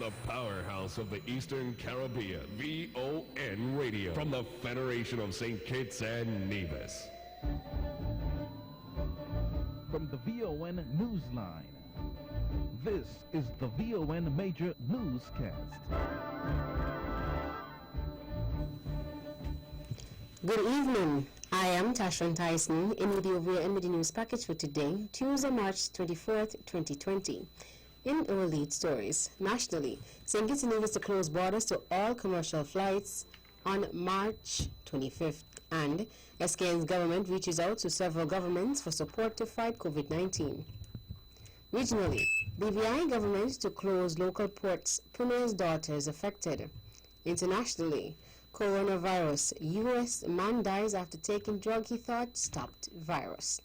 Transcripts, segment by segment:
The powerhouse of the Eastern Caribbean, VON Radio, from the Federation of St. Kitts and Nevis. From the VON Newsline, this is the VON Major Newscast. Good evening. I am Tashon Tyson in with the VON News package for today, Tuesday, March 24th, 2020. In our lead stories, nationally, St. Kitts and Nevis to close borders to all commercial flights on March 25th, and SKN's government reaches out to several governments for support to fight COVID-19. Regionally, BVI government to close local ports, Pune's daughters affected. Internationally, coronavirus, U.S. man dies after taking drug he thought stopped virus.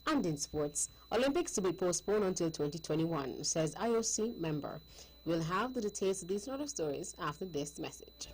And in sports, Olympics to be postponed until 2021, says IOC member. We'll have the details of these and other stories after this message.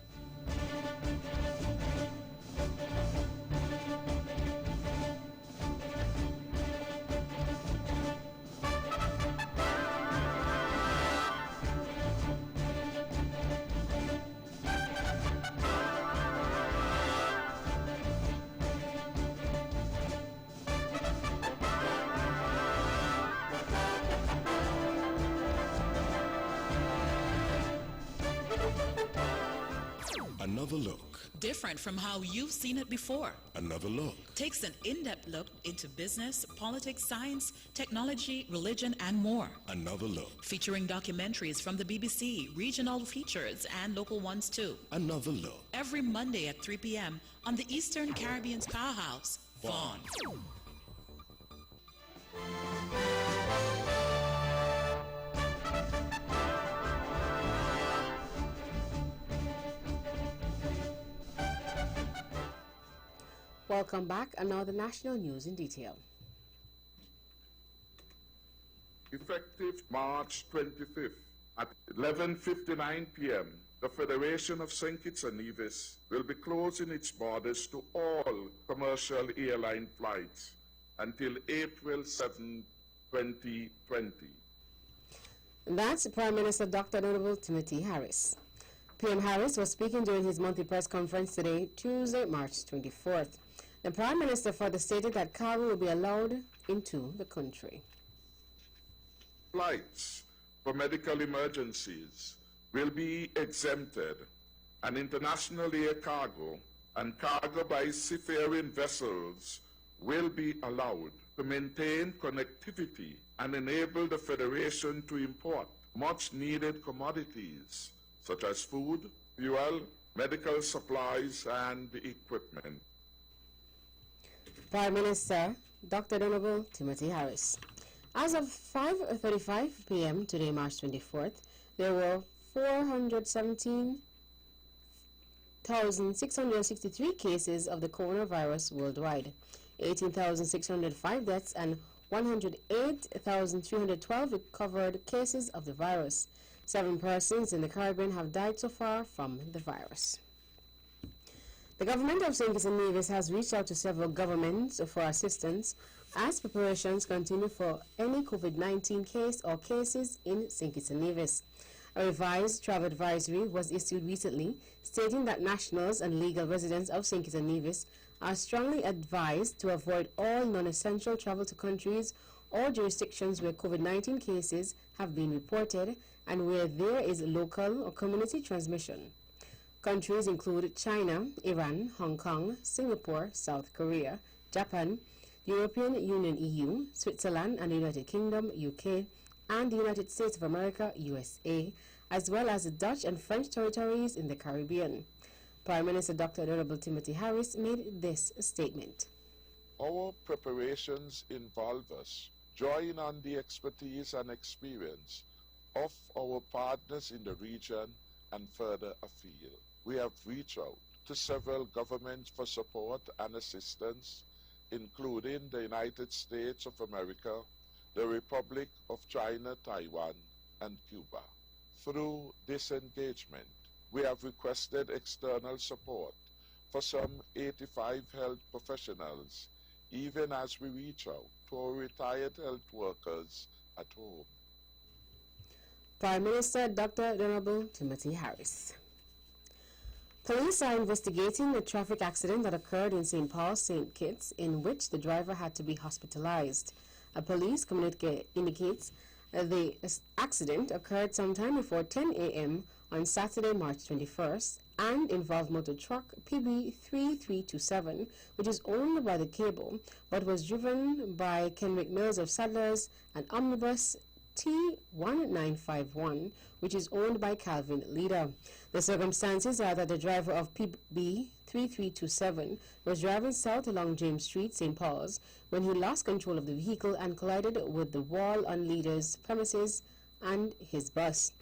Another look. Different from how you've seen it before. Another look. Takes an in-depth look into business, politics, science, technology, religion, and more. Another look. Featuring documentaries from the BBC, regional features, and local ones too. Another look. Every Monday at 3 p.m. on the Eastern Caribbean's powerhouse, VON. Welcome back, and now the national news in detail. Effective March 25th at 11:59 p.m., the Federation of St. Kitts and Nevis will be closing its borders to all commercial airline flights until April 7, 2020. That's Prime Minister Dr. Honorable Timothy Harris. PM Harris was speaking during his monthly press conference today, Tuesday, March 24th. The Prime Minister further stated that cargo will be allowed into the country. Flights for medical emergencies will be exempted, and international air cargo and cargo by seafaring vessels will be allowed to maintain connectivity and enable the Federation to import much-needed commodities such as food, fuel, medical supplies, and equipment. Prime Minister Dr. Honorable Timothy Harris. As of 5:35 p.m. today, March 24th, there were 417,663 cases of the coronavirus worldwide, 18,605 deaths, and 108,312 recovered cases of the virus. 7 persons in the Caribbean have died so far from the virus. The government of St. Kitts and Nevis has reached out to several governments for assistance as preparations continue for any COVID-19 case or cases in St. Kitts and Nevis. A revised travel advisory was issued recently stating that nationals and legal residents of St. Kitts and Nevis are strongly advised to avoid all non-essential travel to countries or jurisdictions where COVID-19 cases have been reported and where there is local or community transmission. Countries include China, Iran, Hong Kong, Singapore, South Korea, Japan, European Union EU, Switzerland and the United Kingdom, UK, and the United States of America, USA, as well as the Dutch and French territories in the Caribbean. Prime Minister Dr. Honorable Timothy Harris made this statement. Our preparations involve us drawing on the expertise and experience of our partners in the region and further afield. We have reached out to several governments for support and assistance, including the United States of America, the Republic of China, Taiwan, and Cuba. Through this engagement, we have requested external support for some 85 health professionals, even as we reach out to our retired health workers at home. Prime Minister Dr. Honorable Timothy Harris. Police are investigating a traffic accident that occurred in St. Paul, St. Kitts, in which the driver had to be hospitalized. A police communique indicates the accident occurred sometime before 10 a.m. on Saturday, March 21st, and involved motor truck PB3327, which is owned by the Cable, but was driven by Kenrick Mills of Saddlers, and omnibus T1951, which is owned by Calvin Leader. The circumstances are that the driver of PB3327 was driving south along James Street, St. Paul's, when he lost control of the vehicle and collided with the wall on Leader's premises and his bus.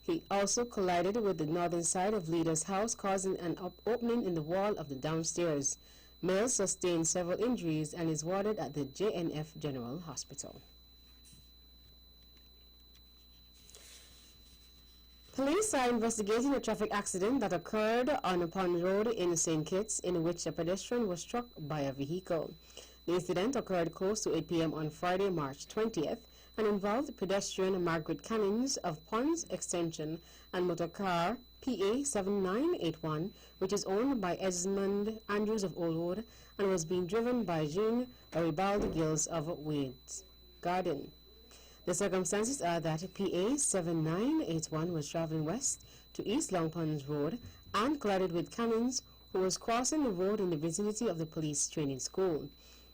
He also collided with the northern side of Leader's house, causing an opening in the wall of the downstairs. Mills sustained several injuries and is warded at the JNF General Hospital. Police are investigating a traffic accident that occurred on a pond road in St. Kitts, in which a pedestrian was struck by a vehicle. The incident occurred close to 8 p.m. on Friday, March 20th, and involved pedestrian Margaret Cannings of Ponds Extension and motorcar PA7981, which is owned by Esmond Andrews of Oldwood and was being driven by Jean Garibaldi Gills of Wade's Garden. The circumstances are that PA7981 was traveling west to East Long Ponds Road and collided with Cannings, who was crossing the road in the vicinity of the police training school.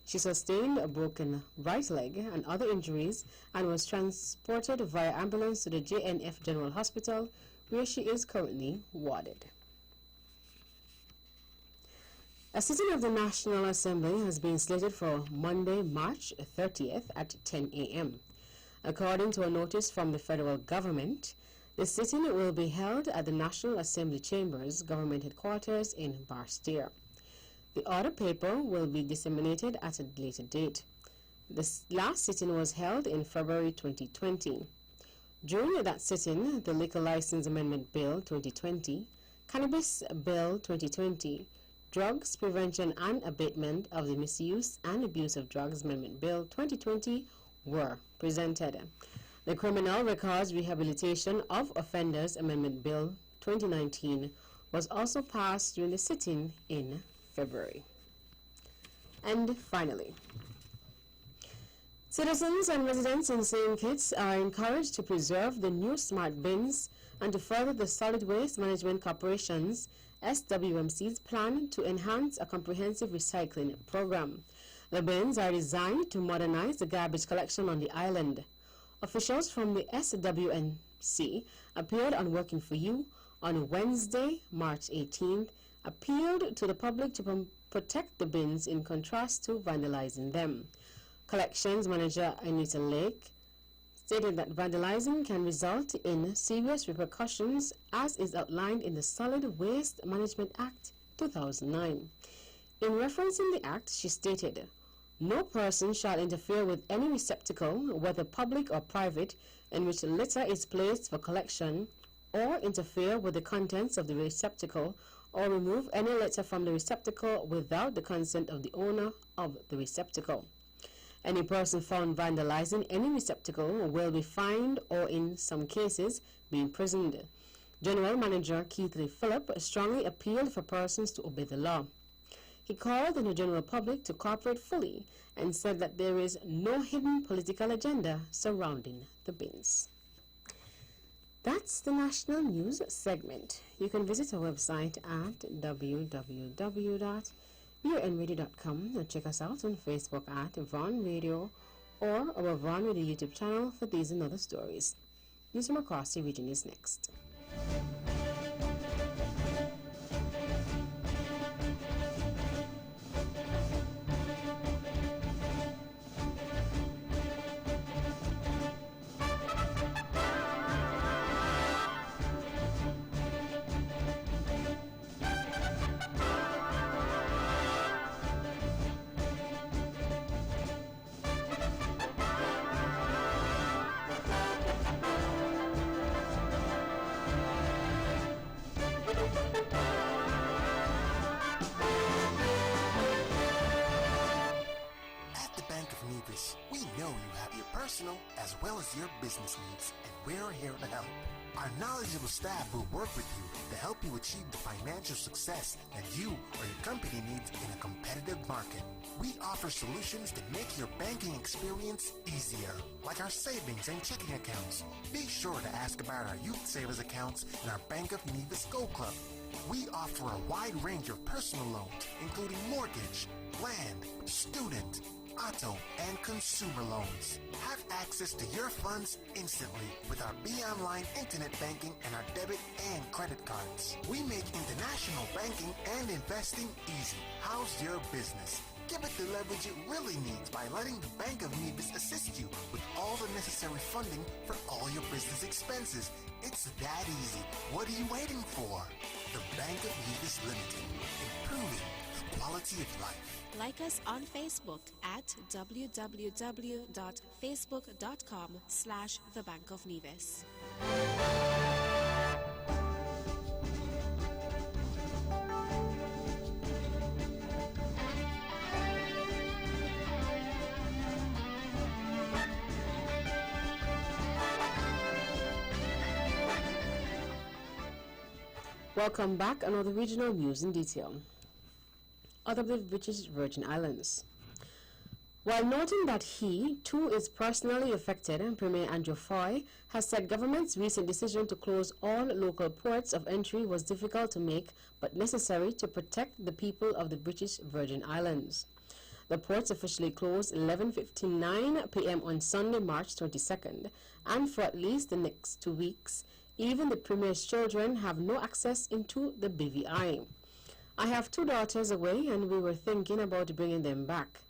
She sustained a broken right leg and other injuries and was transported via ambulance to the JNF General Hospital, where she is currently warded. A sitting of the National Assembly has been slated for Monday, March 30th at 10 a.m. According to a notice from the federal government, the sitting will be held at the National Assembly Chambers, government headquarters in Barstow. The order paper will be disseminated at a later date. The last sitting was held in February 2020. During that sitting, the Liquor License Amendment Bill 2020, Cannabis Bill 2020, Drugs Prevention and Abatement of the Misuse and Abuse of Drugs Amendment Bill 2020 were presented. The Criminal Records Rehabilitation of Offenders Amendment Bill 2019 was also passed during the sitting in February. And finally, citizens and residents in St. Kitts are encouraged to preserve the new smart bins and to further the Solid Waste Management Corporation's SWMC's plan to enhance a comprehensive recycling program. The bins are designed to modernize the garbage collection on the island. Officials from the SWMC appeared on Working for You on Wednesday, March 18th, appealed to the public to protect the bins in contrast to vandalizing them. Collections Manager Anita Lake stated that vandalizing can result in serious repercussions, as is outlined in the Solid Waste Management Act 2009. In referencing the act, she stated, "No person shall interfere with any receptacle, whether public or private, in which litter is placed for collection, or interfere with the contents of the receptacle, or remove any litter from the receptacle without the consent of the owner of the receptacle. Any person found vandalizing any receptacle will be fined or, in some cases, be imprisoned." General Manager Keith Lee Phillip strongly appealed for persons to obey the law. He called on the general public to cooperate fully and said that there is no hidden political agenda surrounding the bins. That's the national news segment. You can visit our website at www.vonradio.com and check us out on Facebook at Von Radio or our Von Radio YouTube channel for these and other stories. News from across the region is next. as well as your business needs, and we're here to help. Our knowledgeable staff will work with you to help you achieve the financial success that you or your company needs in a competitive market. We offer solutions to make your banking experience easier, like our savings and checking accounts. Be sure to ask about our youth savers accounts and our Bank of Nevis Gold Club. We offer a wide range of personal loans, including mortgage, land, student, auto, and consumer loans. Have access to your funds instantly with our Online internet banking and our debit and credit cards. We make international banking and investing easy. How's your business? Give it the leverage it really needs by letting the Bank of Nevis assist you with all the necessary funding for all your business expenses. It's that easy. What are you waiting for? The Bank of Nevis Limited, improving the quality of life. Like us on Facebook at www.facebook.com/The Bank of Nevis. Welcome back. Another regional news in detail. Out of the British Virgin Islands. While noting that he, too, is personally affected, Premier Andrew Foy has said government's recent decision to close all local ports of entry was difficult to make but necessary to protect the people of the British Virgin Islands. The ports officially closed 11:59 p.m. on Sunday, March 22nd, and for at least the next 2 weeks, even the Premier's children have no access into the BVI. I have 2 daughters away and we were thinking about bringing them back.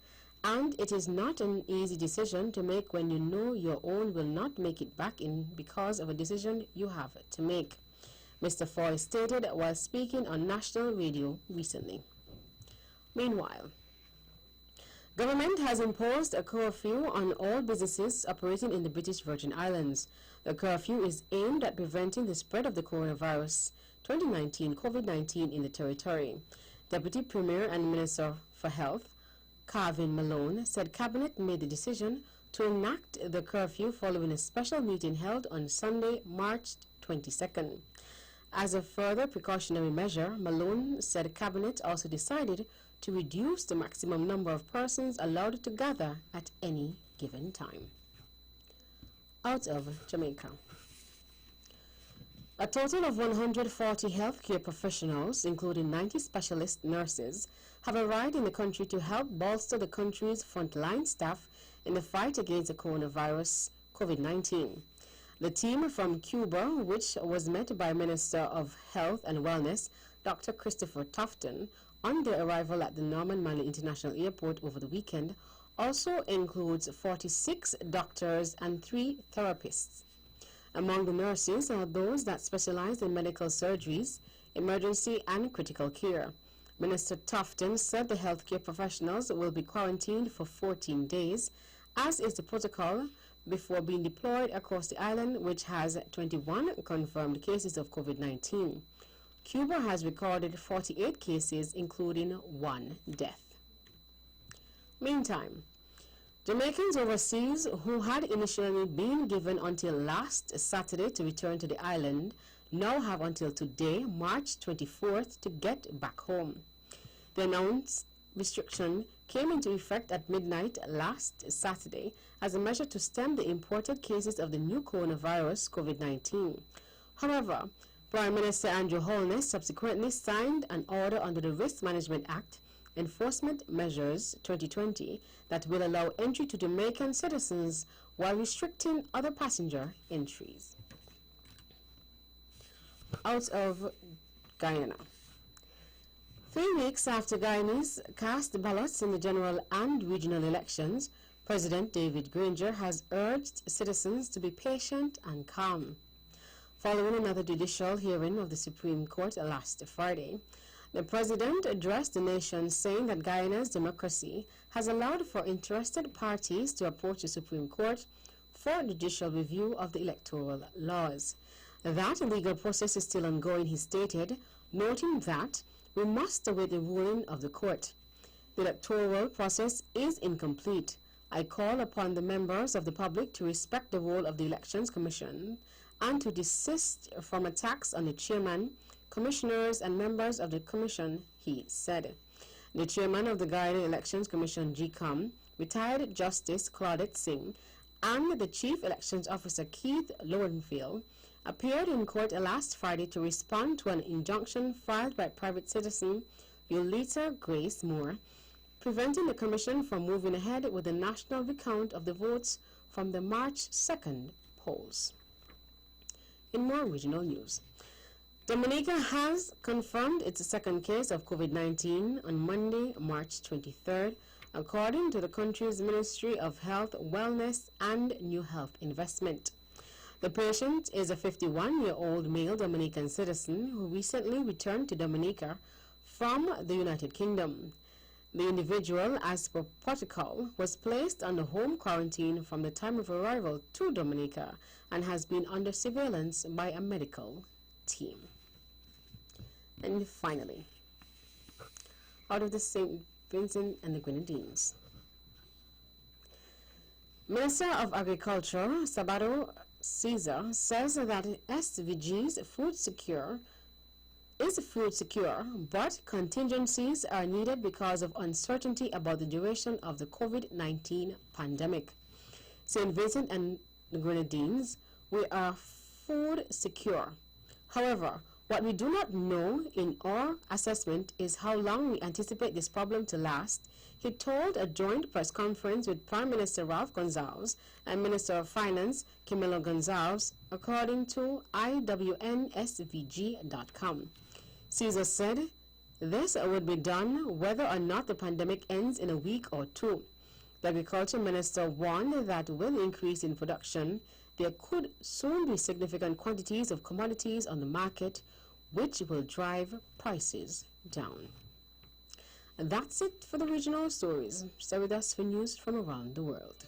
And it is not an easy decision to make when you know your own will not make it back in because of a decision you have to make, Mr. Foy stated while speaking on national radio recently. Meanwhile, government has imposed a curfew on all businesses operating in the British Virgin Islands. The curfew is aimed at preventing the spread of the coronavirus 2019 COVID-19 in the territory. Deputy Premier and Minister for Health, Carvin Malone, said Cabinet made the decision to enact the curfew following a special meeting held on Sunday, March 22nd. As a further precautionary measure, Malone said Cabinet also decided to reduce the maximum number of persons allowed to gather at any given time. Out of Jamaica. A total of 140 healthcare professionals, including 90 specialist nurses, have arrived in the country to help bolster the country's frontline staff in the fight against the coronavirus COVID-19. The team from Cuba, which was met by Minister of Health and Wellness, Dr. Christopher Tufton, on their arrival at the Norman Manley International Airport over the weekend, also includes 46 doctors and 3 therapists. Among the nurses are those that specialize in medical surgeries, emergency and critical care. Minister Tufton said the healthcare professionals will be quarantined for 14 days, as is the protocol before being deployed across the island, which has 21 confirmed cases of COVID-19. Cuba has recorded 48 cases, including 1 death. Meantime, Jamaicans overseas who had initially been given until last Saturday to return to the island now have until today, March 24th, to get back home. The announced restriction came into effect at midnight last Saturday as a measure to stem the imported cases of the new coronavirus, COVID-19. However, Prime Minister Andrew Holness subsequently signed an order under the Risk Management Act Enforcement Measures 2020 that will allow entry to Jamaican citizens while restricting other passenger entries. Out of Guyana. 3 weeks after Guyanese cast ballots in the general and regional elections, President David Granger has urged citizens to be patient and calm. Following another judicial hearing of the Supreme Court last Friday, the president addressed the nation saying that Guyana's democracy has allowed for interested parties to approach the Supreme Court for judicial review of the electoral laws. That legal process is still ongoing, he stated, noting that we must await the ruling of the court. The electoral process is incomplete. I call upon the members of the public to respect the role of the Elections Commission and to desist from attacks on the chairman, commissioners, and members of the commission, he said. The chairman of the Guided Elections Commission, GCOM, retired Justice Claudette Singh, and the Chief Elections Officer, Keith Lowenfield, appeared in court last Friday to respond to an injunction filed by private citizen Yolita Grace Moore, preventing the Commission from moving ahead with the national recount of the votes from the March 2nd polls. In more regional news, Dominica has confirmed its second case of COVID-19 on Monday, March 23rd, according to the country's Ministry of Health, Wellness and New Health Investment. The patient is a 51-year-old male Dominican citizen who recently returned to Dominica from the United Kingdom. The individual, as per protocol, was placed under home quarantine from the time of arrival to Dominica and has been under surveillance by a medical team. And finally, out of the St. Vincent and the Grenadines, Minister of Agriculture Sabato Caesar says that SVG's food secure, but contingencies are needed because of uncertainty about the duration of the COVID-19 pandemic. St. Vincent and the Grenadines, we are food secure. However, what we do not know in our assessment is how long we anticipate this problem to last, he told a joint press conference with Prime Minister Ralph Gonsalves and Minister of Finance Camilo Gonsalves, according to IWNSVG.com. Caesar said this would be done whether or not the pandemic ends in a week or two. The Agriculture Minister warned that with the increase in production, there could soon be significant quantities of commodities on the market, which will drive prices down. And that's it for the regional stories. Stay with us for news from around the world.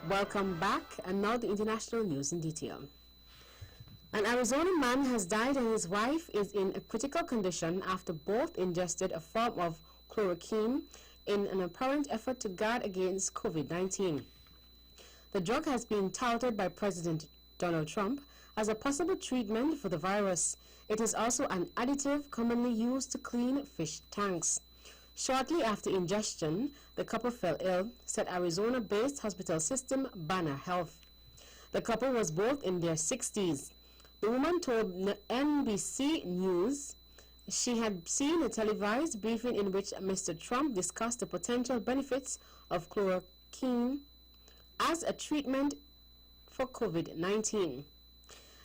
Welcome back, and now the international news in detail. An Arizona man has died and his wife is in a critical condition after both ingested a form of chloroquine in an apparent effort to guard against COVID-19. The drug has been touted by President Donald Trump as a possible treatment for the virus. It is also an additive commonly used to clean fish tanks. Shortly after ingestion, the couple fell ill, said Arizona-based hospital system Banner Health. The couple was both in their 60s. The woman told NBC News she had seen a televised briefing in which Mr. Trump discussed the potential benefits of chloroquine as a treatment for COVID-19.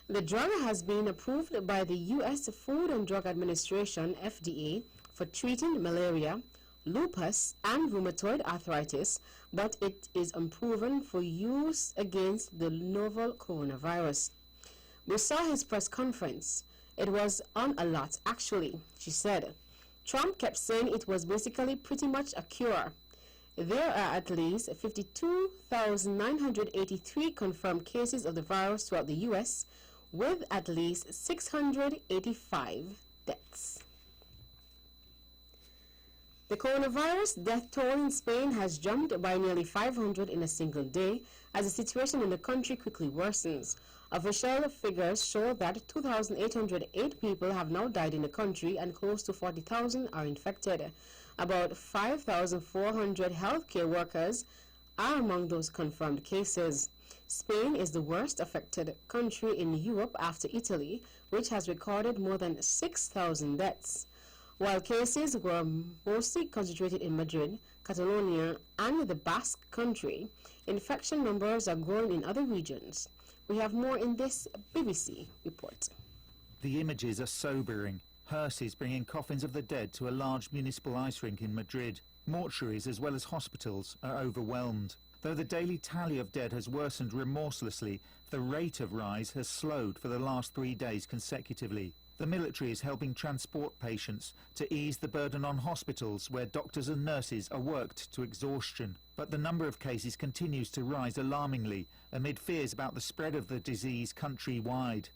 The drug has been approved by the U.S. Food and Drug Administration, FDA, for treating malaria, lupus, and rheumatoid arthritis, but it is unproven for use against the novel coronavirus. We saw his press conference. It was on a lot, actually, she said. Trump kept saying it was basically pretty much a cure. There are at least 52,983 confirmed cases of the virus throughout the U.S., with at least 685 deaths. The coronavirus death toll in Spain has jumped by nearly 500 in a single day as the situation in the country quickly worsens. Official figures show that 2,808 people have now died in the country and close to 40,000 are infected. About 5,400 healthcare workers are among those confirmed cases. Spain is the worst affected country in Europe after Italy, which has recorded more than 6,000 deaths. While cases were mostly concentrated in Madrid, Catalonia, and the Basque Country, infection numbers are growing in other regions. We have more in this BBC report. The images are sobering. hearses bringing coffins of the dead to a large municipal ice rink in Madrid. Mortuaries as well as hospitals are overwhelmed. Though the daily tally of dead has worsened remorselessly, the rate of rise has slowed for the last 3 days consecutively. The military is helping transport patients to ease the burden on hospitals where doctors and nurses are worked to exhaustion. But the number of cases continues to rise alarmingly amid fears about the spread of the disease countrywide.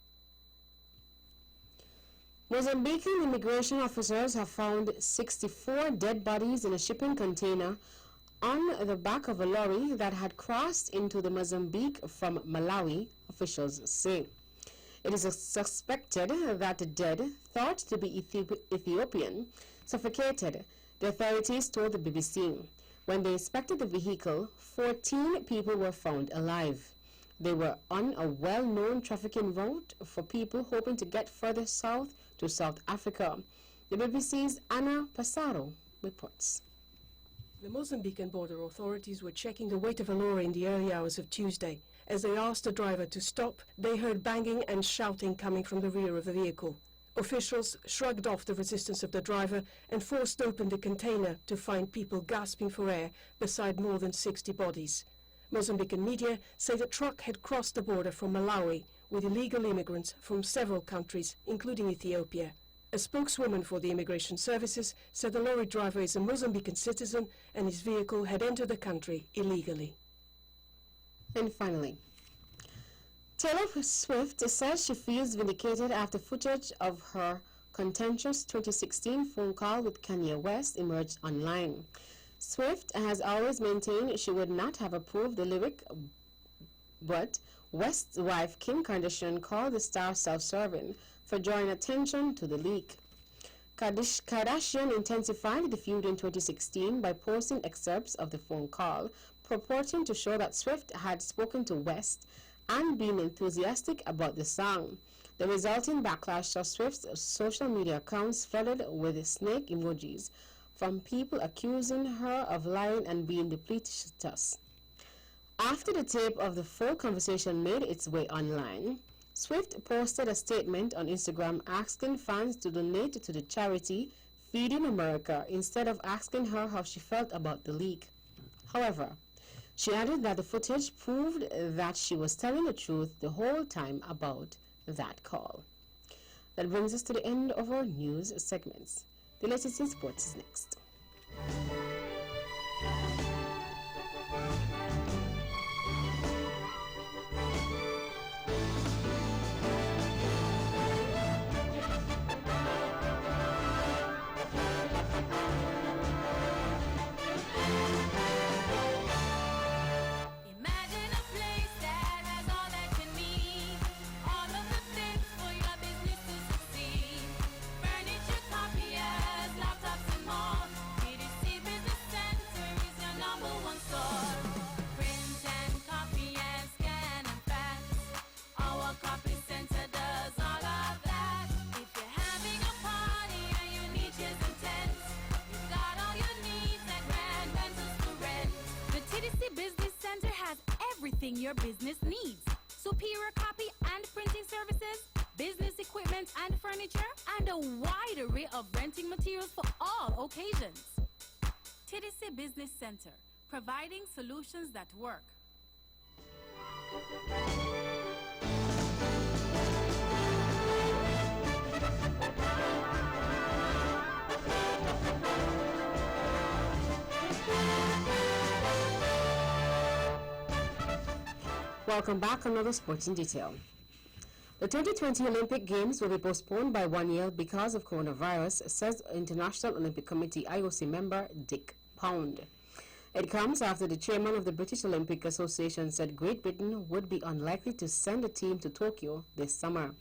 Mozambican immigration officers have found 64 dead bodies in a shipping container on the back of a lorry that had crossed into the Mozambique from Malawi, officials say. It is suspected that the dead, thought to be Ethiopian, suffocated, the authorities told the BBC. When they inspected the vehicle, 14 people were found alive. They were on a well-known trafficking route for people hoping to get further south to South Africa. The BBC's Anna Passaro reports. The Mozambican border authorities were checking the weight of a lorry in the early hours of Tuesday. As they asked the driver to stop, they heard banging and shouting coming from the rear of the vehicle. Officials shrugged off the resistance of the driver and forced open the container to find people gasping for air beside more than 60 bodies. Mozambican media say the truck had crossed the border from Malawi with illegal immigrants from several countries, including Ethiopia. A spokeswoman for the immigration services said the lorry driver is a Mozambican citizen and his vehicle had entered the country illegally. And finally, Taylor Swift says she feels vindicated after footage of her contentious 2016 phone call with Kanye West emerged online. Swift has always maintained she would not have approved the lyric, but West's wife Kim Kardashian called the star self-serving for drawing attention to the leak. Kardashian intensified the feud in 2016 by posting excerpts of the phone call, purporting to show that Swift had spoken to West and been enthusiastic about the song. The resulting backlash saw Swift's social media accounts flooded with snake emojis from people accusing her of lying and being duplicitous. After the tape of the full conversation made its way online, Swift posted a statement on Instagram asking fans to donate to the charity Feeding America instead of asking her how she felt about the leak. However, she added that the footage proved that she was telling the truth the whole time about that call. That brings us to the end of our news segments. The latest in sports is next. Your business needs. Superior copy and printing services, business equipment and furniture, and a wide array of renting materials for all occasions. TDC Business Center, providing solutions that work. Welcome back. Another sports in detail. The 2020 Olympic Games will be postponed by 1 year because of coronavirus, says International Olympic Committee IOC member Dick Pound. It comes after the chairman of the British Olympic Association said Great Britain would be unlikely to send a team to Tokyo this summer.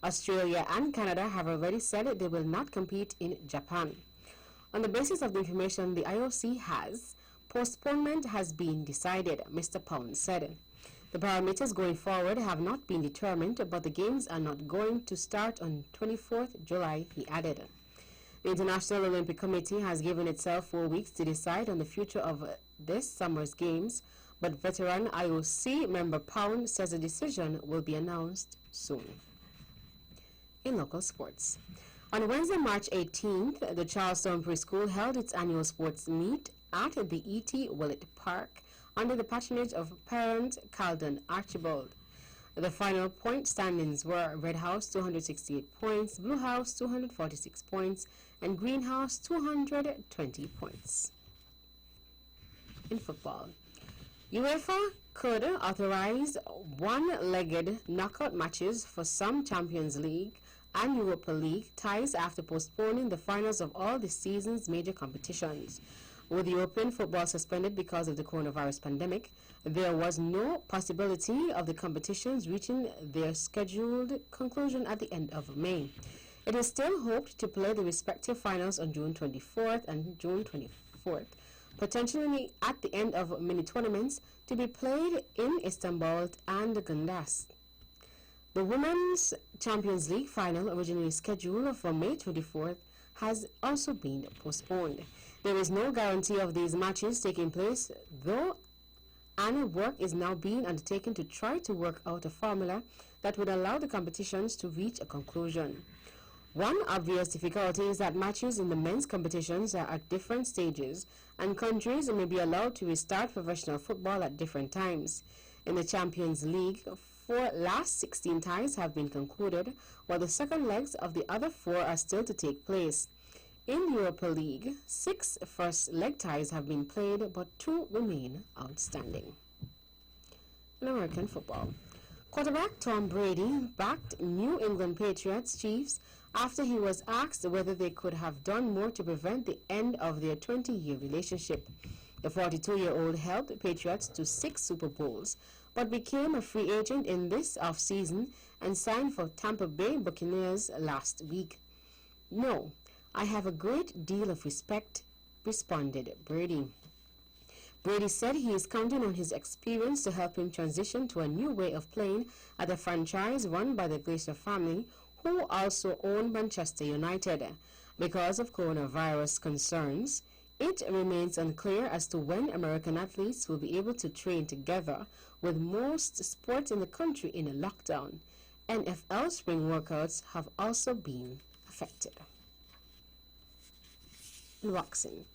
Australia and Canada have already said they will not compete in Japan. On the basis of the information the IOC has, postponement has been decided, Mr. Pound said. The parameters going forward have not been determined, but the games are not going to start on 24th July, he added. The International Olympic Committee has given itself 4 weeks to decide on the future of this summer's games, but veteran IOC member Pound says a decision will be announced soon. In local sports, On Wednesday, March 18th, the Charlestown Preschool held its annual sports meet at the E.T. Willett Park under the patronage of parent Calden Archibald. The final point standings were Red House 268 points, Blue House 246 points, and Green House 220 points. In football, UEFA could authorize one-legged knockout matches for some Champions League and Europa League ties after postponing the finals of all this season's major competitions. With European football suspended because of the coronavirus pandemic, there was no possibility of the competitions reaching their scheduled conclusion at the end of May. It is still hoped to play the respective finals on June 24th and June 24th, potentially at the end of mini-tournaments to be played in Istanbul and Gundas. The Women's Champions League final, originally scheduled for May 24th, has also been postponed. There is no guarantee of these matches taking place, though, and work is now being undertaken to try to work out a formula that would allow the competitions to reach a conclusion. One obvious difficulty is that matches in the men's competitions are at different stages, and countries may be allowed to restart professional football at different times. In the Champions League, 4 last 16 ties have been concluded, while the second legs of the other 4 are still to take place. In the Europa League, 6 first leg ties have been played, but 2 remain outstanding. In American football, quarterback Tom Brady backed New England Patriots Chiefs after he was asked whether they could have done more to prevent the end of their 20-year relationship. The 42-year-old helped the Patriots to 6 Super Bowls, but became a free agent in this offseason and signed for Tampa Bay Buccaneers last week. "No, I have a great deal of respect," responded Brady. Brady said he is counting on his experience to help him transition to a new way of playing at a franchise run by the Glacier family, who also own Manchester United. Because of coronavirus concerns, it remains unclear as to when American athletes will be able to train together, with most sports in the country in a lockdown. NFL spring workouts have also been affected. In boxing,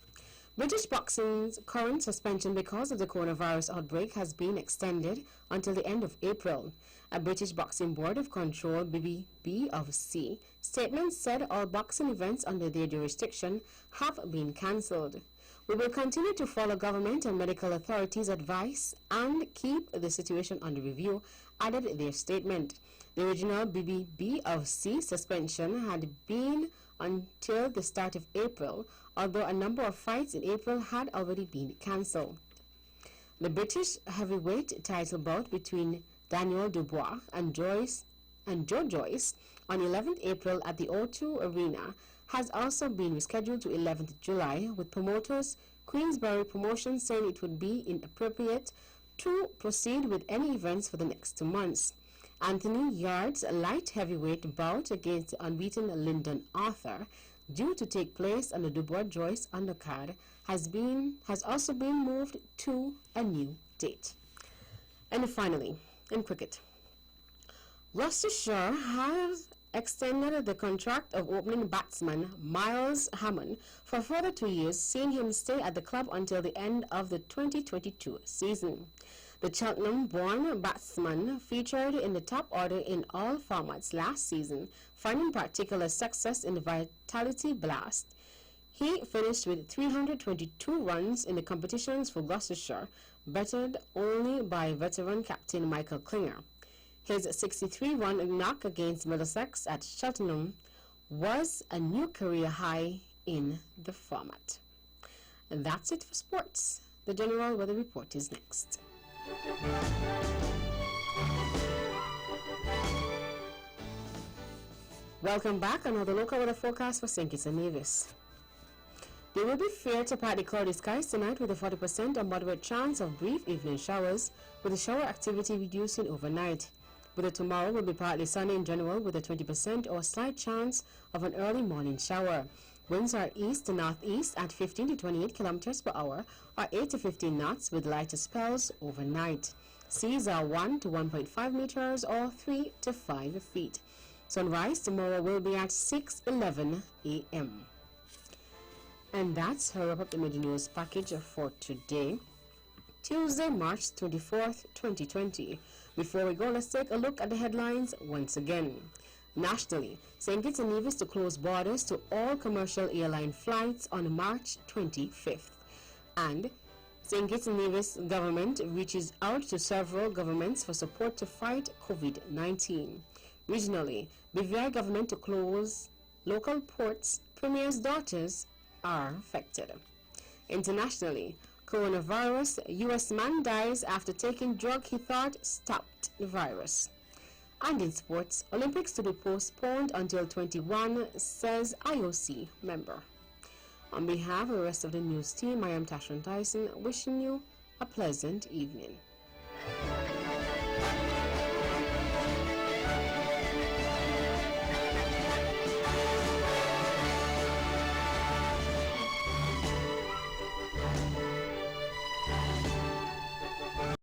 British boxing's current suspension because of the coronavirus outbreak has been extended until the end of April. A British Boxing Board of Control BBOC statement said all boxing events under their jurisdiction have been cancelled. "We will continue to follow government and medical authorities' advice and keep the situation under review," added their statement. The original BBOC suspension had been until the start of April, although a number of fights in April had already been cancelled. The British heavyweight title bout between Daniel Dubois and Joe Joyce on 11th April at the O2 Arena has also been rescheduled to 11th July, with promoters Queensberry Promotions saying it would be inappropriate to proceed with any events for the next 2 months. Anthony Yard's light heavyweight bout against the unbeaten Lyndon Arthur, due to take place on the Dubois-Joyce undercard, has also been moved to a new date. And finally, in cricket, Gloucestershire has extended the contract of opening batsman Miles Hammond for a further 2 years, seeing him stay at the club until the end of the 2022 season. The Cheltenham-born batsman featured in the top order in all formats last season, finding particular success in the Vitality Blast. He finished with 322 runs in the competitions for Gloucestershire, bettered only by veteran captain Michael Klinger. His 63-run knock against Middlesex at Cheltenham was a new career high in the format. And that's it for sports. The General Weather Report is next. Welcome back. Another local weather forecast for St. Kitts and Nevis. There will be fair to partly cloudy skies tonight with a 40% or moderate chance of brief evening showers, with the shower activity reducing overnight. Weather tomorrow will be partly sunny in general with a 20% or slight chance of an early morning shower. Winds are east to northeast at 15 to 28 kilometers per hour or 8 to 15 knots with lighter spells overnight. Seas are 1 to 1.5 meters or 3 to 5 feet. Sunrise tomorrow will be at 6:11 a.m. And that's her wrap up the major news package for today, Tuesday, March 24th, 2020. Before we go, let's take a look at the headlines once again. Nationally, St. Kitts and Nevis to close borders to all commercial airline flights on March 25th. And St. Kitts and Nevis government reaches out to several governments for support to fight COVID-19. Regionally, BVI government to close local ports, Premier's daughters are affected. Internationally, coronavirus, U.S. man dies after taking drug he thought stopped the virus. And in sports, Olympics to be postponed until 21, says IOC member. On behalf of the rest of the news team, I am Tashon Tyson, wishing you a pleasant evening.